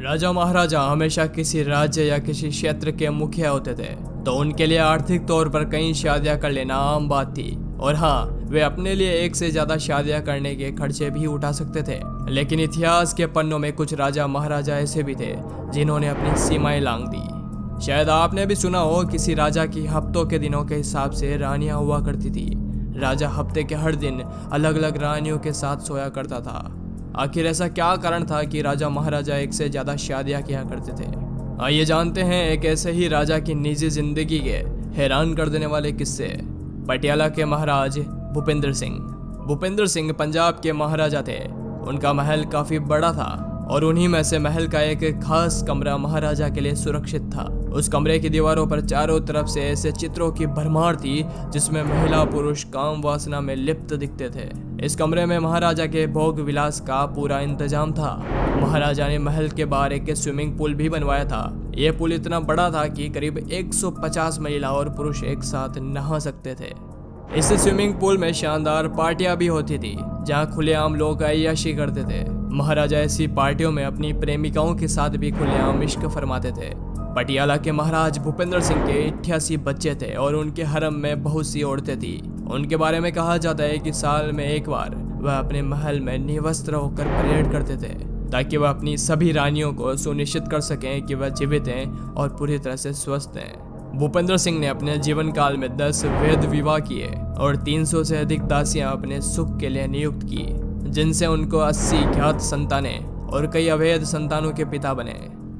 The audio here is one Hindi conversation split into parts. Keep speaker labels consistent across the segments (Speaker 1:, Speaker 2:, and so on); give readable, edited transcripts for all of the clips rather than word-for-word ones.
Speaker 1: राजा महाराजा हमेशा किसी राज्य या किसी क्षेत्र के मुखिया होते थे, तो उनके लिए आर्थिक तौर पर कई शादियां कर लेना आम बात थी। और हाँ, वे अपने लिए एक से ज्यादा शादियां करने के खर्चे भी उठा सकते थे। लेकिन इतिहास के पन्नों में कुछ राजा महाराजा ऐसे भी थे जिन्होंने अपनी सीमाएं लांघ दी। शायद आपने भी सुना हो, किसी राजा की हफ्तों के दिनों के हिसाब से रानियां हुआ करती थी। राजा हफ्ते के हर दिन अलग अलग रानियों के साथ सोया करता था। आखिर ऐसा क्या कारण था कि राजा महाराजा एक से ज्यादा शादियां किया करते थे? आइए जानते हैं एक ऐसे ही राजा की निजी जिंदगी के हैरान कर देने वाले किस्से। पटियाला के महाराज भूपेंद्र सिंह। भूपेंद्र सिंह पंजाब के महाराजा थे। उनका महल काफी बड़ा था और उन्हीं में से महल का एक खास कमरा महाराजा के लिए सुरक्षित था। उस कमरे की दीवारों पर चारों तरफ से ऐसे चित्रों की भरमार थी जिसमें महिला पुरुष काम वासना में लिप्त दिखते थे। इस कमरे में महाराजा के भोग विलास का पूरा इंतजाम था। महाराजा ने महल के बाहर एक स्विमिंग पूल भी बनवाया था। यह पूल इतना बड़ा था कि करीब 150 महिला और पुरुष एक साथ नहा सकते थे। इस स्विमिंग पूल में शानदार पार्टियां भी होती थी जहां खुलेआम लोग अय्याशी करते थे। महाराजा ऐसी पार्टियों में अपनी प्रेमिकाओं के साथ भी खुलेआम इश्क फरमाते थे। पटियाला के महाराज भूपेंद्र सिंह के 88 बच्चे थे और उनके हरम में बहुत सी औरतें थी। उनके बारे में कहा जाता है कि साल में एक बार वह अपने महल में निवस्त्र होकर परेड करते थे ताकि वह अपनी सभी रानियों को सुनिश्चित कर सकें कि वह जीवित हैं और पूरी तरह से स्वस्थ हैं। भूपेंद्र सिंह ने अपने जीवन काल में 10 वैध विवाह किए और 300 से अधिक दासियां अपने सुख के लिए नियुक्त की, जिनसे उनको 80 ज्ञात संतानें और कई अवैध संतानों के पिता बने।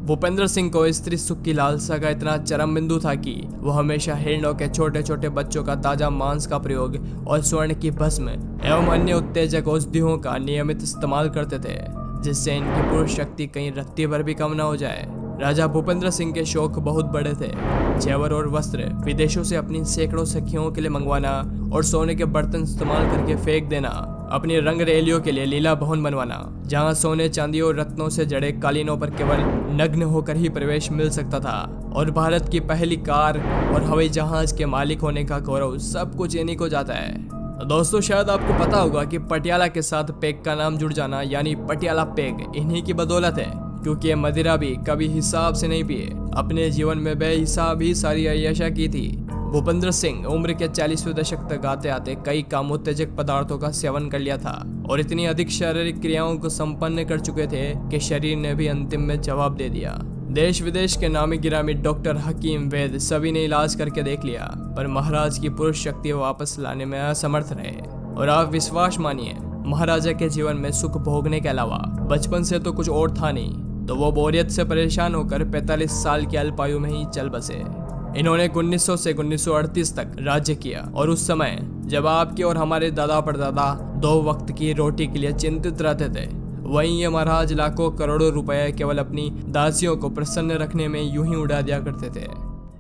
Speaker 1: भूपेंद्र सिंह को स्त्री सुख की लालसा का इतना चरम बिंदु था कि वो हमेशा हिरणों के छोटे छोटे बच्चों का ताजा मांस का प्रयोग और स्वर्ण की भस्म एवं अन्य उत्तेजक औषधियों का नियमित इस्तेमाल करते थे, जिससे इनकी पुरुष शक्ति कहीं रत्ती भर भी कम न हो जाए। राजा भूपेंद्र सिंह के शौक बहुत बड़े थे। जेवर और वस्त्र विदेशों से अपनी सैकड़ों सखियों के लिए मंगवाना और सोने के बर्तन इस्तेमाल करके फेंक देना, अपनी रंग रैलियों के लिए लीला भवन बनवाना जहां सोने चांदी और रत्नों से जड़े कालीनों पर केवल नग्न होकर ही प्रवेश मिल सकता था, और भारत की पहली कार और हवाई जहाज के मालिक होने का गौरव सब कुछ इन्हीं को जाता है। दोस्तों, शायद आपको पता होगा कि पटियाला के साथ पेग का नाम जुड़ जाना यानी पटियाला पेग इन्हीं की बदौलत है, क्योंकि ये मदिरा भी कभी हिसाब से नहीं पिए। अपने जीवन में बेहिसाब ही सारी अय्याशा की थी। भूपेंद्र सिंह उम्र के 40वें दशक तक आते आते कई कामोत्तेजक पदार्थों का सेवन कर लिया था और इतनी अधिक शारीरिक क्रियाओं को संपन्न कर चुके थे कि शरीर ने भी अंतिम में जवाब दे दिया। देश विदेश के नामी गिरामी डॉक्टर, हकीम, वैद्य सभी ने इलाज करके देख लिया, पर महाराज की पुरुष शक्ति वापस लाने में असमर्थ रहे। और आप विश्वास मानिए, महाराजा के जीवन में सुख भोगने के अलावा बचपन से तो कुछ और था नहीं, तो वो बोरियत से परेशान होकर 45 साल की अल्पायु में ही चल बसे। इन्होंने 1900 से 1938 तक राज्य किया, और उस समय जब आपके और हमारे दादा परदादा 2 वक्त की रोटी के लिए चिंतित रहते थे, वहीं ये महाराज लाखों करोड़ों रुपए केवल अपनी दासियों को प्रसन्न रखने में यूं ही उड़ा दिया करते थे।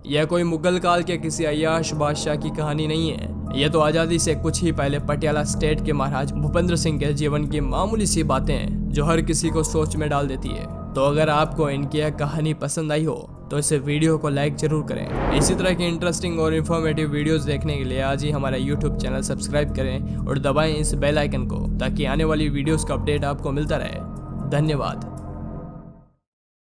Speaker 1: यह कोई मुगल काल के किसी अय्याश बादशाह की कहानी नहीं है। यह तो आज़ादी से कुछ ही पहले पटियाला स्टेट के महाराज भूपेंद्र सिंह के जीवन की मामूली सी बातें हैं जो हर किसी को सोच में डाल देती है। तो अगर आपको इनकी यह कहानी पसंद आई हो तो इस वीडियो को लाइक जरूर करें। इसी तरह की इंटरेस्टिंग और इन्फॉर्मेटिव वीडियोस देखने के लिए आज ही हमारा यूट्यूब चैनल सब्सक्राइब करें और दबाएं इस बेल आइकन को, ताकि आने वाली वीडियोस का अपडेट आपको मिलता रहे। धन्यवाद।